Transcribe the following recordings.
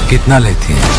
कितना लेती हैं?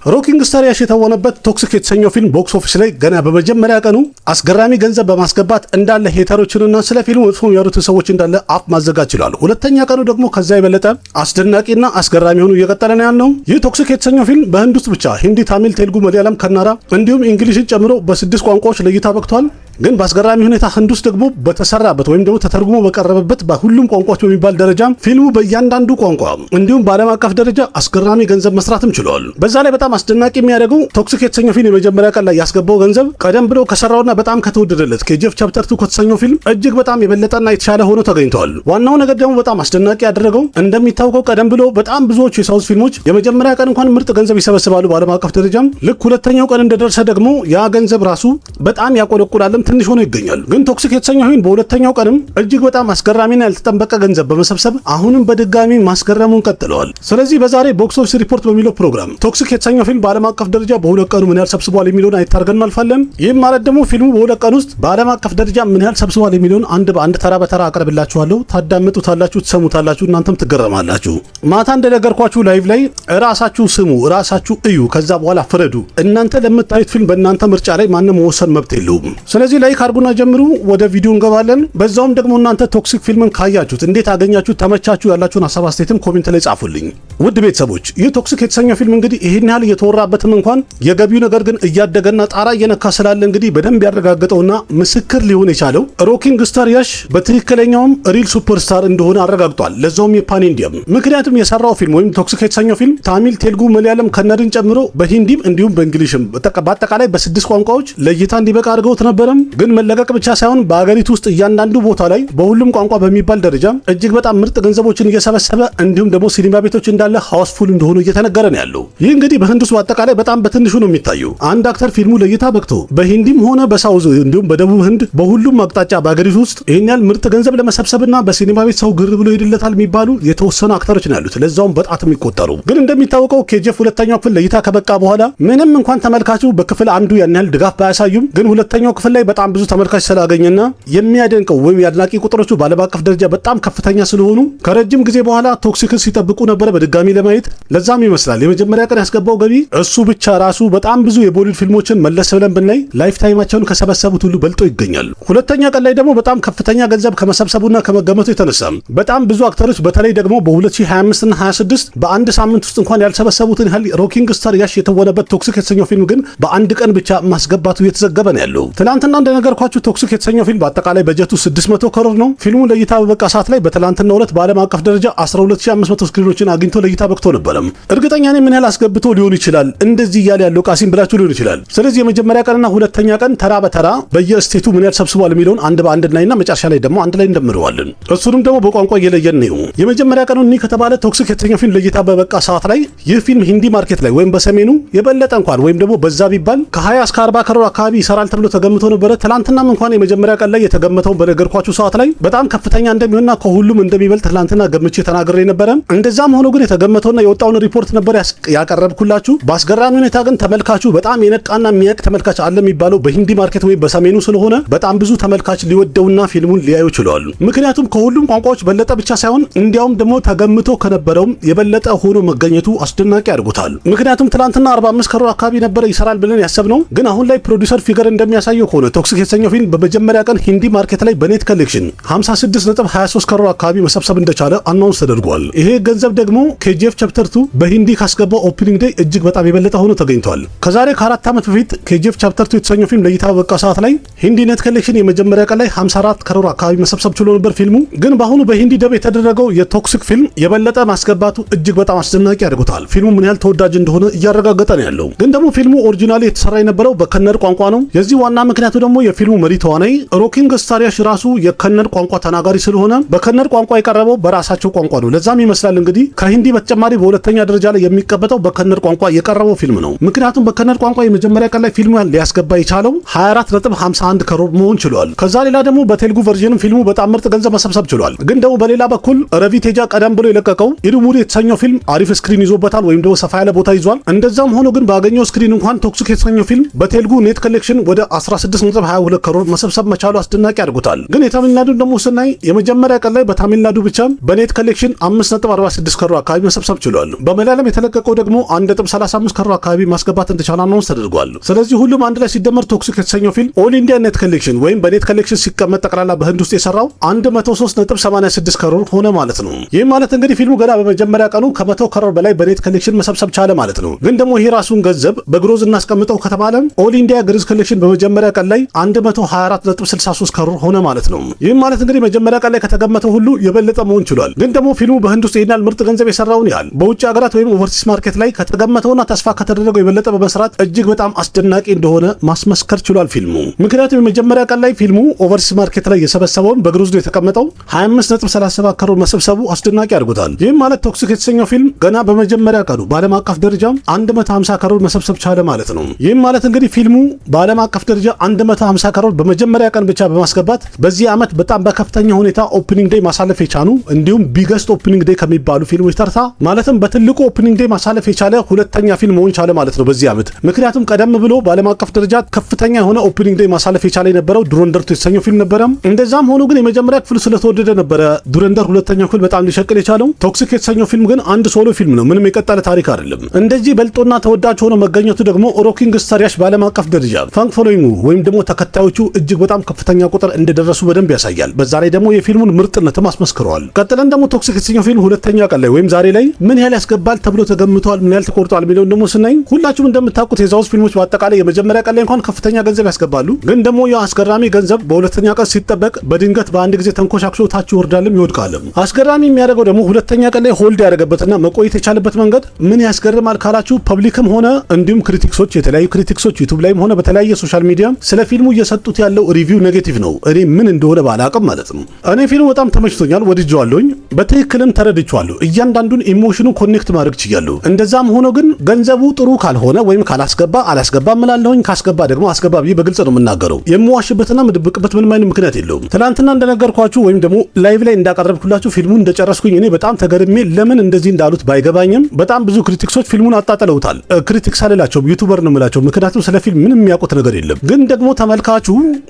ሮኪንግ ስታር ያሽ የተወነበት ቶክሲክ የተሰኘው ፊልም ቦክስ ኦፊስ ላይ ገና በመጀመሪያ ቀኑ አስገራሚ ገንዘብ በማስገባት እንዳለ ሄተሮችንና ስለ ፊልሙ መጥፎ ያሉት ሰዎች እንዳለ አፍ ማዘጋት ይችላል። ሁለተኛ ቀኑ ደግሞ ከዛ የበለጠ አስደናቂና አስገራሚ ሆኖ እየቀጠለ ነው ያለው። ይህ ቶክሲክ የተሰኘው ፊልም በህንድ ውስጥ ብቻ ሂንዲ፣ ታሚል፣ ቴልጉ፣ መለያለም፣ ከናራ እንዲሁም እንግሊዝን ጨምሮ በ6 ቋንቋዎች ለእይታ በቅቷል። ግን በአስገራሚ ሁኔታ ህንድ ውስጥ ደግሞ በተሰራበት ወይም ደግሞ ተተርጉሞ በቀረበበት በሁሉም ቋንቋዎች በሚባል ደረጃ ፊልሙ በእያንዳንዱ ቋንቋ እንዲሁም በዓለም አቀፍ ደረጃ አስገራሚ ገንዘብ መስራትም ችሏል። በዛ ላይ በጣም አስደናቂ የሚያደርገው ቶክሲክ የተሰኘው ፊልም የመጀመሪያ ቀን ላይ ያስገባው ገንዘብ ቀደም ብሎ ከሰራውና በጣም ከተወደደለት ኬጂኤፍ ቻፕተር 2 ከተሰኘው ፊልም እጅግ በጣም የበለጠና የተሻለ ሆኖ ተገኝቷል። ዋናው ነገር ደግሞ በጣም አስደናቂ ያደረገው እንደሚታወቀው ቀደም ብሎ በጣም ብዙዎቹ የሳውዝ ፊልሞች የመጀመሪያ ቀን እንኳን ምርጥ ገንዘብ ይሰበስባሉ በዓለም አቀፍ ደረጃም። ልክ ሁለተኛው ቀን እንደደረሰ ደግሞ ያ ገንዘብ ራሱ በጣም ያቆለቁላለም ትንሽ ሆኖ ይገኛል። ግን ቶክሲክ የተሰኘው ፊልም በሁለተኛው ቀንም እጅግ በጣም አስገራሚና ያልተጠበቀ ገንዘብ በመሰብሰብ አሁንም በድጋሚ ማስገረሙን ቀጥለዋል። ስለዚህ በዛሬ ቦክስ ኦፊስ ሪፖርት በሚለው ፕሮግራም ቶክሲክ የተሰኘው ፊልም በዓለም አቀፍ ደረጃ በሁለት ቀኑ ምን ያህል ሰብስቧል የሚለውን አይታርገን አልፋለን። ይህም ማለት ደግሞ ፊልሙ በሁለት ቀን ውስጥ በዓለም አቀፍ ደረጃ ምን ያህል ሰብስቧል የሚለውን አንድ በአንድ ተራ በተራ አቀርብላችኋለሁ። ታዳምጡታላችሁ፣ ትሰሙታላችሁ፣ እናንተም ትገረማላችሁ። ማታ እንደነገርኳችሁ ላይቭ ላይ ራሳችሁ ስሙ፣ ራሳችሁ እዩ፣ ከዛ በኋላ ፍረዱ። እናንተ ለምታዩት ፊልም በእናንተ ምርጫ ላይ ማንም መወሰን መብት የለውም። ስለዚህ ላይክ አድርጉና ጀምሩ። ወደ ቪዲዮ እንገባለን። በዛውም ደግሞ እናንተ ቶክሲክ ፊልምን ካያችሁት እንዴት አገኛችሁት፣ ተመቻችሁ ያላችሁን ሐሳብ አስተያየትም ኮሜንት ላይ ጻፉልኝ። ውድ ቤተሰቦች ይህ ቶክሲክ የተሰኘው ፊልም እንግዲህ ይሄን ያህል እየተወራበትም እንኳን የገቢው ነገር ግን እያደገና ጣራ እየነካ ስላለ እንግዲህ በደንብ ያረጋገጠውና ምስክር ሊሆን የቻለው ሮኪንግ ስታር ያሽ በትክክለኛውም ሪል ሱፐርስታር እንደሆነ አረጋግጧል። ለዛውም የፓን ኢንዲያም። ምክንያቱም የሰራው ፊልም ወይም ቶክሲክ የተሰኘው ፊልም ታሚል፣ ቴልጉ፣ መለያለም፣ ከነድን ጨምሮ በሂንዲም እንዲሁም በእንግሊሽም በአጠቃላይ በ6 ቋንቋዎች ለእይታ እንዲበቃ አድርገውት ነበረም። ግን መለቀቅ ብቻ ሳይሆን በአገሪቱ ውስጥ እያንዳንዱ ቦታ ላይ በሁሉም ቋንቋ በሚባል ደረጃ እጅግ በጣም ምርጥ ገንዘቦችን እየሰበሰበ እንዲሁም ደግሞ ሲኒማ ቤቶች እንዳለ ሃውስፉል እንደሆኑ እየተነገረ ነው ያለው። ይህ እንግዲህ በህንድ ውስጥ በአጠቃላይ በጣም በትንሹ ነው የሚታየው። አንድ አክተር ፊልሙ ለእይታ በቅቶ በሂንዲም ሆነ በሳውዝ እንዲሁም በደቡብ ህንድ በሁሉም አቅጣጫ በአገሪቱ ውስጥ ይህን ያህል ምርጥ ገንዘብ ለመሰብሰብና በሲኒማ ቤት ሰው ግር ብሎ ይሄድለታል የሚባሉ የተወሰኑ አክተሮች ነው ያሉት፣ ለዛውም በጣት የሚቆጠሩ። ግን እንደሚታወቀው ኬጂኤፍ ሁለተኛው ክፍል ለእይታ ከበቃ በኋላ ምንም እንኳን ተመልካቹ በክፍል አንዱ ያን ያህል ድጋፍ ባያሳዩም ግን ሁለተኛው ክፍል ላይ በጣም ብዙ ተመልካች ስላገኘና የሚያደንቀው ወይም የአድናቂ ቁጥሮቹ በዓለም አቀፍ ደረጃ በጣም ከፍተኛ ስለሆኑ ከረጅም ጊዜ በኋላ ቶክሲክን ሲጠብቁ ነበረ በድጋሚ ለማየት። ለዛም ይመስላል የመጀመሪያ ቀን ያስገባው ገቢ እሱ ብቻ ራሱ በጣም ብዙ የቦሊውድ ፊልሞችን መለስ ብለን ብናይ ላይፍ ታይማቸውን ከሰበሰቡት ሁሉ በልጦ ይገኛል። ሁለተኛ ቀን ላይ ደግሞ በጣም ከፍተኛ ገንዘብ ከመሰብሰቡና ከመገመቱ የተነሳ በጣም ብዙ አክተሮች በተለይ ደግሞ በ2025 እና 26 በአንድ ሳምንት ውስጥ እንኳን ያልሰበሰቡትን ያህል ሮኪንግ ስታር ያሽ የተወነበት ቶክሲክ የተሰኘው ፊልም ግን በአንድ ቀን ብቻ ማስገባቱ እየተዘገበ ነው ያለው። ትናንትና እንደነገርኳችሁ ቶክሲክ የተሰኘው ፊልም በአጠቃላይ በጀቱ 600 ክሮር ነው። ፊልሙ ለእይታ በበቃ ሰዓት ላይ በትላንትናው ዕለት በዓለም አቀፍ ደረጃ 12500 ስክሪኖችን አግኝቶ ለእይታ በቅቶ ነበረም። እርግጠኛ ነኝ ምን ያህል አስገብቶ ሊሆን ይችላል እንደዚህ እያለ ያለው ቃሲም ብላችሁ ሊሆን ይችላል። ስለዚህ የመጀመሪያ ቀንና ሁለተኛ ቀን ተራ በተራ በየስቴቱ ምን ያህል ሰብስቧል የሚለውን አንድ በአንድ ላይና መጨረሻ ላይ ደግሞ አንድ ላይ እንደምረዋለን። እሱንም ደግሞ በቋንቋ እየለየን ነው። የመጀመሪያ ቀኑ እኒ ከተባለ ቶክሲክ የተሰኘው ፊልም ለእይታ በበቃ ሰዓት ላይ ይህ ፊልም ሂንዲ ማርኬት ላይ ወይም በሰሜኑ የበለጠ እንኳን ወይም ደግሞ በዛ ቢባል ከ20 እስከ 40 ክሮር አካባቢ ይሰራል ተብሎ ተገምቶ ነበረ። ትላንትናም እንኳን የመጀመሪያ ቀን ላይ የተገመተው በነገርኳችሁ ሰዓት ላይ በጣም ከፍተኛ እንደሚሆንና ከሁሉም እንደሚበልጥ ትላንትና ገምቼ ተናግሬ ነበረ። እንደዛም ሆኖ ግን የተገመተውና የወጣውን ሪፖርት ነበር ያቀረብኩላችሁ። በአስገራሚ ሁኔታ ግን ተመልካቹ በጣም የነቃና የሚያቅ ተመልካች አለ የሚባለው በሂንዲ ማርኬት ወይም በሰሜኑ ስለሆነ በጣም ብዙ ተመልካች ሊወደውና ፊልሙን ሊያዩ ችለዋል። ምክንያቱም ከሁሉም ቋንቋዎች በለጠ ብቻ ሳይሆን እንዲያውም ደግሞ ተገምቶ ከነበረውም የበለጠ ሆኖ መገኘቱ አስደናቂ አድርጎታል። ምክንያቱም ትላንትና 45 ክሮር አካባቢ ነበረ ይሰራል ብለን ያሰብነው፣ ግን አሁን ላይ ፕሮዲውሰር ፊገር እንደሚያሳየው ከሆነ ቶክሲክ የተሰኘው ፊልም በመጀመሪያ ቀን ሂንዲ ማርኬት ላይ በኔት ኮሌክሽን 56.23 ክሮር አካባቢ መሰብሰብ እንደቻለ አናውንስ ተደርጓል። ይሄ ገንዘብ ደግሞ ኬጂኤፍ ቻፕተር 2 በሂንዲ ካስገባው ኦፕኒንግ ዴይ እጅግ በጣም የበለጠ ሆኖ ተገኝቷል። ከዛሬ ከ4 ዓመት በፊት ኬጂኤፍ ቻፕተር 2 የተሰኘው ፊልም ለእይታ በበቃ ሰዓት ላይ ሂንዲ ኔት ኮሌክሽን የመጀመሪያ ቀን ላይ 54 ክሮር አካባቢ መሰብሰብ ችሎ ነበር ፊልሙ። ግን በአሁኑ በሂንዲ ደብ የተደረገው የቶክሲክ ፊልም የበለጠ ማስገባቱ እጅግ በጣም አስደናቂ አድርጎታል። ፊልሙ ምን ያህል ተወዳጅ እንደሆነ እያረጋገጠ ነው ያለው። ግን ደግሞ ፊልሙ ኦሪጂናሊ የተሰራ የነበረው በከነድ ቋንቋ ነው። የዚህ ዋና ምክንያቱ ደግሞ የፊልሙ መሪ ተዋናይ ሮኪንግ ስታር ያሽ ራሱ የከነድ ቋንቋ ተናጋሪ ስለሆነ በከነድ ቋንቋ የቀረበው በራሳቸው ቋንቋ ነው። ለዛም ይመስላል እንግዲህ ከሂንዲ በተጨማሪ በሁለተኛ ደረጃ ላይ የሚቀበጠው በከነድ ቋንቋ የቀረበው ፊልም ነው። ምክንያቱም በከነድ ቋንቋ የመጀመሪያ ቀን ላይ ፊልሙ ሊያስገባ የቻለው 24.51 ክሮር መሆን ችሏል። ከዛ ሌላ ደግሞ በቴልጉ ቨርዥንም ፊልሙ በጣም ምርጥ ገንዘብ መሰብሰብ ችሏል። ግን ደግሞ በሌላ በኩል ረቪ ቴጃ ቀደም ብሎ የለቀቀው ኢሩሙሪ የተሰኘው ፊልም አሪፍ ስክሪን ይዞበታል ወይም ደግሞ ሰፋ ያለ ቦታ ይዟል። እንደዛም ሆኖ ግን ባገኘው ስክሪን እንኳን ቶክሲክ የተሰኘው ፊልም በቴልጉ ኔት ኮሌክሽን ወደ 16 1.22 ከሮር መሰብሰብ መቻሉ አስደናቂ አድርጎታል። ግን የታሚልናዱን ደግሞ ስናይ የመጀመሪያ ቀን ላይ በታሚልናዱ ብቻ በኔት ኮሌክሽን 5.46 ከሮር አካባቢ መሰብሰብ ችሏል። በመላለም የተለቀቀው ደግሞ 1.35 ከሮር አካባቢ ማስገባት እንደቻለ አናውንስ ተደርጓል። ስለዚህ ሁሉም አንድ ላይ ሲደመር ቶክሲክ የተሰኘው ፊልም ኦል ኢንዲያ ኔት ኮሌክሽን ወይም በኔት ኮሌክሽን ሲቀመጥ ጠቅላላ በህንድ ውስጥ የሰራው 103.86 ከሮር ሆነ ማለት ነው። ይህ ማለት እንግዲህ ፊልሙ ገና በመጀመሪያ ቀኑ ከ100 ከሮር በላይ በኔት ኮሌክሽን መሰብሰብ ቻለ ማለት ነው። ግን ደግሞ ይሄ ራሱን ገንዘብ በግሮዝ እናስቀምጠው ከተባለ ኦል ኢንዲያ ግሪዝ ኮሌክሽን በመጀመሪያ ቀን ላይ 124.63 ከሮር ሆነ ማለት ነው። ይህ ማለት እንግዲህ መጀመሪያ ቀን ላይ ከተገመተው ሁሉ የበለጠ መሆን ችሏል። ግን ደግሞ ፊልሙ በህንድ ውስጥ ይሄናል ምርጥ ገንዘብ የሰራውን ያህል በውጭ ሀገራት ወይም ኦቨርሲስ ማርኬት ላይ ከተገመተውና ተስፋ ከተደረገው የበለጠ በመስራት እጅግ በጣም አስደናቂ እንደሆነ ማስመስከር ችሏል ፊልሙ። ምክንያቱም የመጀመሪያ ቀን ላይ ፊልሙ ኦቨርሲስ ማርኬት ላይ የሰበሰበውን በግሮዝ ነው የተቀመጠው 25.37 ከሮር መሰብሰቡ አስደናቂ አድርጎታል። ይህም ማለት ቶክሲክ የተሰኘው ፊልም ገና በመጀመሪያ ቀኑ በዓለም አቀፍ ደረጃ 150 ከሮር መሰብሰብ ቻለ ማለት ነው። ይህም ማለት እንግዲህ ፊልሙ በዓለም አቀፍ ደረጃ 150 ከሮር በመጀመሪያ ቀን ብቻ በማስገባት በዚህ ዓመት በጣም በከፍተኛ ሁኔታ ኦፕኒንግ ዴይ ማሳለፍ የቻሉ እንዲሁም ቢገስት ኦፕኒንግ ዴይ ከሚባሉ ፊልሞች ተርታ ማለትም በትልቁ ኦፕኒንግ ዴይ ማሳለፍ የቻለ ሁለተኛ ፊልም መሆን ቻለ ማለት ነው በዚህ ዓመት። ምክንያቱም ቀደም ብሎ በዓለም አቀፍ ደረጃ ከፍተኛ የሆነ ኦፕኒንግ ዴይ ማሳለፍ የቻለ የነበረው ዱረንደር የተሰኘው ፊልም ነበረ። እንደዛም ሆኖ ግን የመጀመሪያ ክፍል ስለተወደደ ነበረ ዱረንደር ሁለተኛው ክፍል በጣም ሊሸቅል የቻለው። ቶክሲክ የተሰኘው ፊልም ግን አንድ ሶሎ ፊልም ነው፣ ምንም የቀጠለ ታሪክ አይደለም። እንደዚህ በልጦና ተወዳጅ ሆኖ መገኘቱ ደግሞ ሮኪንግ ስታር ያሽ በዓለም አቀፍ ደረጃ ፋን ፎሎዊንጉ ወይም ደግሞ ተከታዮቹ እጅግ በጣም ከፍተኛ ቁጥር እንደደረሱ በደንብ ያሳያል። በዛ ላይ ደግሞ የፊልሙን ምርጥነትም አስመስክረዋል። ቀጥለን ደግሞ ቶክሲክ የተሰኘው ፊልም ሁለተኛ ቀን ላይ ወይም ዛሬ ላይ ምን ያህል ያስገባል ተብሎ ተገምቷል፣ ምን ያህል ተቆርጧል የሚለውን ደግሞ ስናይ ሁላችሁም እንደምታውቁት የዛውስ ፊልሞች በአጠቃላይ የመጀመሪያ ቀን ላይ እንኳን ከፍተኛ ገንዘብ ያስገባሉ። ግን ደግሞ ያ አስገራሚ ገንዘብ በሁለተኛ ቀን ሲጠበቅ በድንገት በአንድ ጊዜ ተንኮሻክሾ ታች ይወርዳልም ይወድቃልም። አስገራሚ የሚያደርገው ደግሞ ሁለተኛ ቀን ላይ ሆልድ ያደረገበትና መቆየት የቻለበት መንገድ ምን ያስገርማል ካላችሁ ፐብሊክም ሆነ እንዲሁም ክሪቲክሶች የተለያዩ ክሪቲክሶች ዩቲዩብ ላይም ሆነ በተለያየ ሶሻል ሚዲያ ስለ ፊልሙ እየሰጡት ያለው ሪቪው ኔጌቲቭ ነው። እኔ ምን እንደሆነ ባላቅም ማለት ነው። እኔ ፊልሙ በጣም ተመችቶኛል፣ ወድጄዋለሁኝ፣ በትክክልም ተረድቼዋለሁ። እያንዳንዱን ኢሞሽኑ ኮኔክት ማድረግ ችያለሁ። እንደዛም ሆኖ ግን ገንዘቡ ጥሩ ካልሆነ ወይም ካላስገባ አላስገባ እምላለሁኝ፣ ካስገባ ደግሞ አስገባ ብዬ በግልጽ ነው የምናገረው። የምዋሽበትና የምደብቅበት ምንም አይነት ምክንያት የለውም። ትናንትና እንደነገርኳችሁ ወይም ደግሞ ላይቭ ላይ እንዳቀረብኩላችሁ ፊልሙን እንደጨረስኩኝ እኔ በጣም ተገርሜ ለምን እንደዚህ እንዳሉት ባይገባኝም በጣም ብዙ ክሪቲክሶች ፊልሙን አጣጥለውታል። ክሪቲክስ አልላቸውም፣ ዩቲዩበር ነው የምላቸው፣ ምክንያቱም ስለ ፊልም ምንም የሚያውቁት ነገር የለም። ግን ደግሞ ተመልካቹ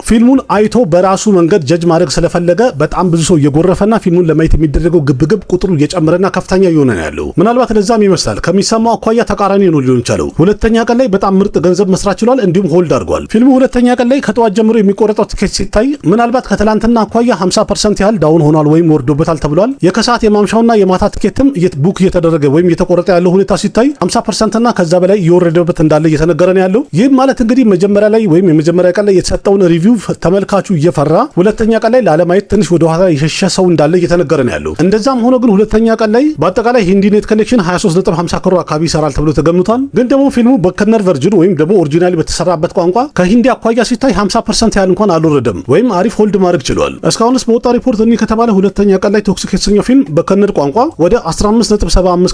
ፊልሙን አይቶ በራሱ መንገድ ጀጅ ማድረግ ስለፈለገ በጣም ብዙ ሰው እየጎረፈና ፊልሙን ለማየት የሚደረገው ግብግብ ቁጥሩ እየጨመረና ከፍተኛ እየሆነ ነው ያለው። ምናልባት ለዛም ይመስላል ከሚሰማው አኳያ ተቃራኒ ነው ሊሆን ይችላል። ሁለተኛ ቀን ላይ በጣም ምርጥ ገንዘብ መስራት ችሏል፣ እንዲሁም ሆልድ አድርጓል። ፊልሙ ሁለተኛ ቀን ላይ ከጠዋት ጀምሮ የሚቆረጠው ቲኬት ሲታይ ምናልባት ከትላንትና አኳያ 50% ያህል ዳውን ሆኗል ወይም ወርዶበታል ተብሏል። የከሰዓት የማምሻውና የማታ ቲኬትም ቡክ እየተደረገ ወይም እየተቆረጠ ያለው ሁኔታ ሲታይ 50% እና ከዛ በላይ እየወረደበት እንዳለ እየተነገረ ነው ያለው። ይህም ማለት እንግዲህ መጀመሪያ ላይ ወይም የመጀመሪያ ቀን ላይ የተሰጠውን ሪቪው ተመልካቹ እየፈራ ሁለተኛ ቀን ላይ ላለማየት ትንሽ ወደ ኋላ የሸሸ ሰው እንዳለ እየተነገረ ነው ያለው። እንደዛም ሆኖ ግን ሁለተኛ ቀን ላይ በአጠቃላይ ሂንዲ ኔት ኮሌክሽን 23.50 ከሮር አካባቢ ይሰራል ተብሎ ተገምቷል። ግን ደግሞ ፊልሙ በከነር ቨርጅን ወይም ደግሞ ኦሪጂናሊ በተሰራበት ቋንቋ ከሂንዲ አኳያ ሲታይ 50% ያህል እንኳን አልወረደም ወይም አሪፍ ሆልድ ማድረግ ችሏል። እስካሁንስ በወጣ ሪፖርት እኒ ከተባለ ሁለተኛ ቀን ላይ ቶክሲክ የተሰኘው ፊልም በከነር ቋንቋ ወደ 15.75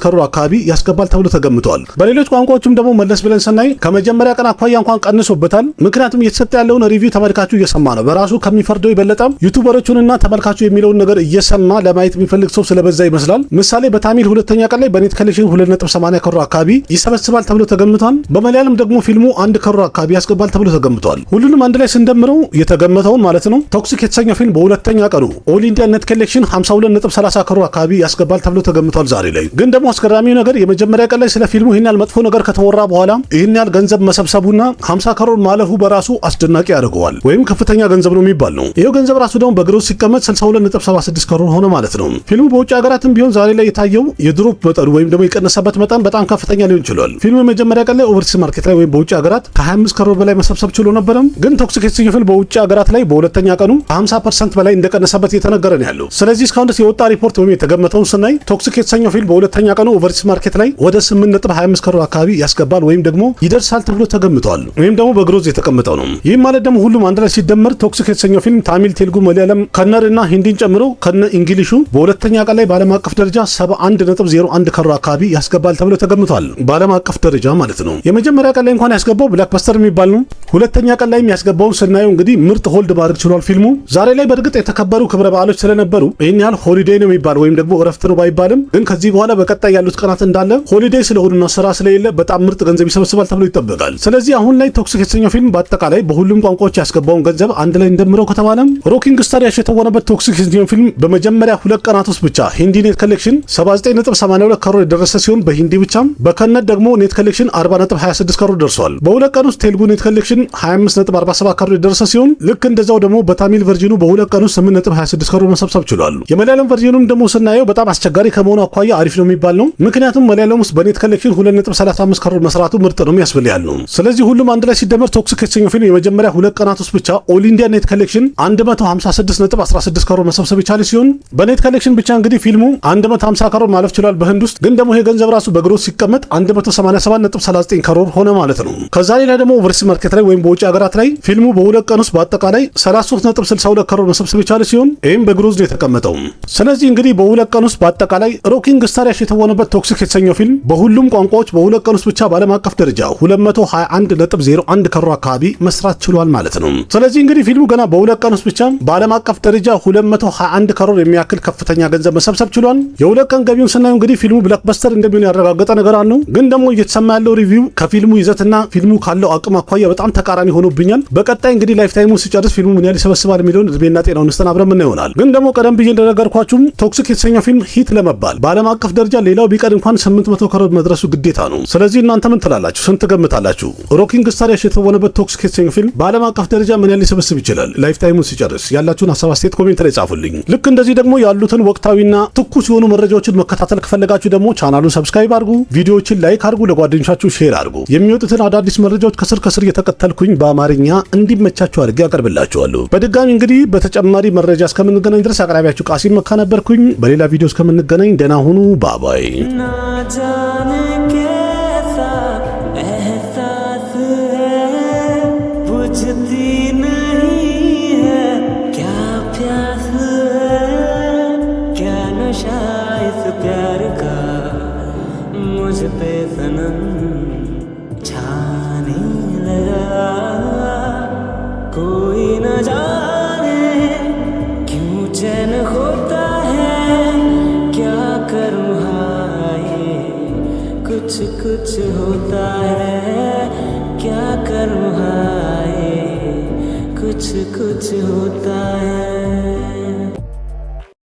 ከሮር አካባቢ ያስገባል ተብሎ ተገምቷል። በሌሎች ቋንቋዎችም ደግሞ መለስ ብለን ስናይ ከመጀመሪያ ቀን አኳያ እንኳን ቀንሶበታል። ምክንያቱም እየተሰጠ ያለውን ሪቪው ተመልካቹ እየሰማ ነው። በራሱ ከሚፈርደው የበለጠ ዩቲዩበሮቹንና ተመልካቹ የሚለውን ነገር እየሰማ ለማየት የሚፈልግ ሰው ስለበዛ ይመስላል። ምሳሌ በታሚል ሁለተኛ ቀን ላይ በኔት ኮሌክሽን 2.80 ከሮር አካባቢ ይሰበስባል ተብሎ ተገምቷል። በመለያለም ደግሞ ፊልሙ 1 ከሮር አካባቢ ያስገባል ተብሎ ተገምቷል። ሁሉንም አንድ ላይ ስንደምረው የተገመተውን ማለት ነው ቶክሲክ የተሰኘው ፊልም በሁለተኛ ቀኑ ኦል ኢንዲያ ኔት ኮሌክሽን 52.30 ከሮር አካባቢ ያስገባል ተብሎ ተገምቷል። ዛሬ ላይ ግን ደግሞ አስገራሚው ነገር የመጀመሪያ ቀን ላይ ስለ ፊልሙ ይህን ያህል መጥፎ ነገር ከተወራ በኋላ ይህን ያህል ገንዘብ መሰብሰቡና 50 ከሮር ማለፉ በራሱ አስደናቂ ያደርገዋል ወይም ከፍተኛ ገንዘብ ነው የሚባል ነው። ይሄው ገንዘብ ራሱ ደግሞ በግሮስ ሲቀመጥ 62.76 ከሮር ሆነ ማለት ነው። ፊልሙ በውጭ ሀገራትም ቢሆን ዛሬ ላይ የታየው የድሮፕ መጠኑ ወይም ደግሞ የቀነሰበት መጠን በጣም ከፍተኛ ሊሆን ይችላል። ፊልሙ የመጀመሪያ ቀን ላይ ኦቨርሲስ ማርኬት ላይ ወይም በውጭ ሀገራት ከ25 ከሮር በላይ መሰብሰብ ችሎ ነበረም። ግን ቶክሲክ የተሰኘው ፊልም በውጭ ሀገራት ላይ በሁለተኛ ቀኑ 50% በላይ እንደቀነሰበት እየተነገረ ነው ያለው። ስለዚህ እስካሁን ድረስ የወጣ ሪፖርት ወይም የተገመተውን ስናይ ቶክሲክ የተሰኘው ፊልም በሁለተኛ ቀኑ ኦቨርሲስ ማርኬት ላይ ወደ 8.25 ከሮር አካባቢ ያስገባል ወይም ደግሞ ይደርሳል ተብሎ ተገምቷል። ወይም ደግሞ በግሮዝ የተቀመጠው ነው። ይህም ማለት ደግሞ ሁሉም አንድ ላይ ሲደመር ቶክሲክ የተሰኘው ፊልም ታሚል፣ ቴልጉ፣ መለያለም፣ ከነር እና ሂንዲን ጨምሮ ከነ እንግሊሹ በሁለተኛ ቀን ላይ በዓለም አቀፍ ደረጃ 71.01 ከሮር አካባቢ ያስገባል ተብሎ ተገምቷል። በዓለም አቀፍ ደረጃ ማለት ነው። የመጀመሪያ ቀን ላይ እንኳን ያስገባው ብላክበስተር የሚባል ነው። ሁለተኛ ቀን ላይ ያስገባውን ስናየው እንግዲህ ምርጥ ሆልድ ማድረግ ችሏል ፊልሙ። ዛሬ ላይ በእርግጥ የተከበሩ ክብረ በዓሎች ስለነበሩ ይህን ያህል ሆሊዴይ ነው የሚባል ወይም ደግሞ እረፍት ነው ባይባልም ግን ከዚህ በኋላ በቀጣይ ያሉት ቀናት እንዳለ ሆሊዴይ ስለሆኑና ስራ ስለሌለ በጣም ምርጥ ገንዘብ ይሰበስባል ተብሎ ይጠበቃል። ስለዚህ አሁን ላይ ቶክሲክ የተሰኘው ፊልም በአጠቃላይ በሁሉም ቋንቋዎች ያስገባውን ገንዘብ አንድ ላይ እንደምረው ከተባለም ሮኪንግ ስታር ያሽ የተወነበት ቶክሲክ የተሰኘው ፊልም በመጀመሪያ 2 ቀናት ውስጥ ብቻ ሂንዲ ኔት ኮሌክሽን 79.82 ከሮር የደረሰ ሲሆን በሂንዲ ብቻም በከነድ ደግሞ ኔት ኮሌክሽን 40.26 ከሮር ደርሷል። በ2 ቀን ውስጥ ቴልጉ ኔት ኮሌክሽን 25.47 ከሮር የደረሰ ሲሆን ልክ እንደዛው ደግሞ በታሚል ቨርዥኑ በ2 ቀን ውስጥ 8.26 ከሮር መሰብሰብ ችሏል። የመለያለም ቨርዥኑም ደግሞ ስናየው በጣም አስቸጋሪ ከመሆኑ አኳያ አሪፍ ነው የሚባል ነው። ምክንያቱም መለያለም ውስጥ በኔት ኮሌክሽን 2.35 ከሮር መስራቱ ምርጥ ነው የሚያስፈልያል ነው። ስለዚህ ሁሉም አንድ ላይ ሲደመር ቶክሲክ የተሰኘው ፊልም የመጀመሪያ 2 ቀናት ውስጥ ብቻ ኦል ኢንዲያ ኔት ኮሌክሽን 156.16 ከሮር መሰብሰብ የቻለ ሲሆን በኔት ኮሌክሽን ብቻ እንግዲህ ፊልሙ 150 ከሮር ማለፍ ችሏል በህንድ ውስጥ። ግን ደግሞ ይሄ ገንዘብ ራሱ በግሮስ ሲቀመጥ 187.39 ከሮር ሆነ ማለት ነው። ከዛ ሌላ ደግሞ ኦቨርሲስ ማርኬት ላይ ወይም በውጭ ሀገራት ላይ ፊልሙ በ2 ቀን ውስጥ በአጠቃላይ 33.62 ከሮር መሰብሰብ የቻለ ሲሆን ይህም በግሮዝ ነው የተቀመጠው። ስለዚህ እንግዲህ በ2 ቀን ውስጥ በአጠቃላይ ሮኪንግ ስታር ያሽ የተወነበት ቶክሲክ የተሰኘው ፊልም በሁሉም ቋንቋዎች በ2 ቀን ውስጥ ብቻ በዓለም አቀፍ ደረጃ 221.01 ከሮር አካባቢ መስራት ችሏል ማለት ነው። ስለዚህ እንግዲህ ፊልሙ ገና በ2 ቀን ውስጥ ብቻ በዓለም አቀፍ ደረጃ 221 ከሮር የሚያክል ከፍተኛ ገንዘብ መሰብሰብ ችሏል። የ2 ቀን ገቢውን ስናየው እንግዲህ ፊልሙ ብላክበስተር እንደሚሆን ያረጋገጠ ነገር አለው። ግን ደግሞ እየተሰማ ያለው ሪቪው ከፊልሙ ይዘትና ፊልሙ ካለው አቅም አኳያ በጣም ተቃራኒ ሆኖብኛል። በቀጣይ እንግዲህ ላይፍ ታይሙ ሲጨርስ ፊልሙ ምን ያህል ይሰበስባል የሚለውን እድሜና ጤናውን ስተን አብረን ምን ይሆናል። ግን ደግሞ ቀደም ብዬ እንደነገርኳችሁም ቶክሲክ የተሰኘው ፊልም ሂት ለመባል በዓለም አቀፍ ደረጃ ሌላው ቢቀር እንኳን 800 ከሮር መድረሱ ግዴታ ነው። ስለዚህ እናንተ ምን ትላላችሁ? ስንት ገምታላችሁ? ሮኪንግ ስታር ያሽ የተወነበት ቶክሲክ የተሰኘው ፊልም በዓለም አቀፍ ደረጃ ምን ያህል ሊሰበስብ ይችላል? ላይፍ ታይሙን ሲጨርስ ያላችሁን ሀሳብ አስተያየት ኮሜንት ላይ ጻፉልኝ። ልክ እንደዚህ ደግሞ ያሉትን ወቅታዊና ትኩስ የሆኑ መረጃዎችን መከታተል ከፈለጋችሁ ደግሞ ቻናሉን ሰብስክራይብ አድርጉ፣ ቪዲዮዎችን ላይክ አድርጉ፣ ለጓደኞቻችሁ ሼር አድርጉ። የሚወጡትን አዳዲስ መረጃዎች ከስር እየተከተልኩኝ በአማርኛ እንዲመቻችሁ አድርጌ አቀርብላችኋለሁ። በድጋሚ እንግዲህ በተጨማሪ መረጃ እስከምንገናኝ ድረስ አቅራቢያችሁ ቃሲም መካ ነበርኩኝ። በሌላ ቪዲዮ እስከምንገናኝ ደህና ሁኑ። ባባይ प्यार का मुझ पे सनम छाने लगा, कोई न जाने क्यों चैन होता है, क्या करूँ हाय कुछ कुछ होता है, क्या करूँ हाय कुछ कुछ होता है।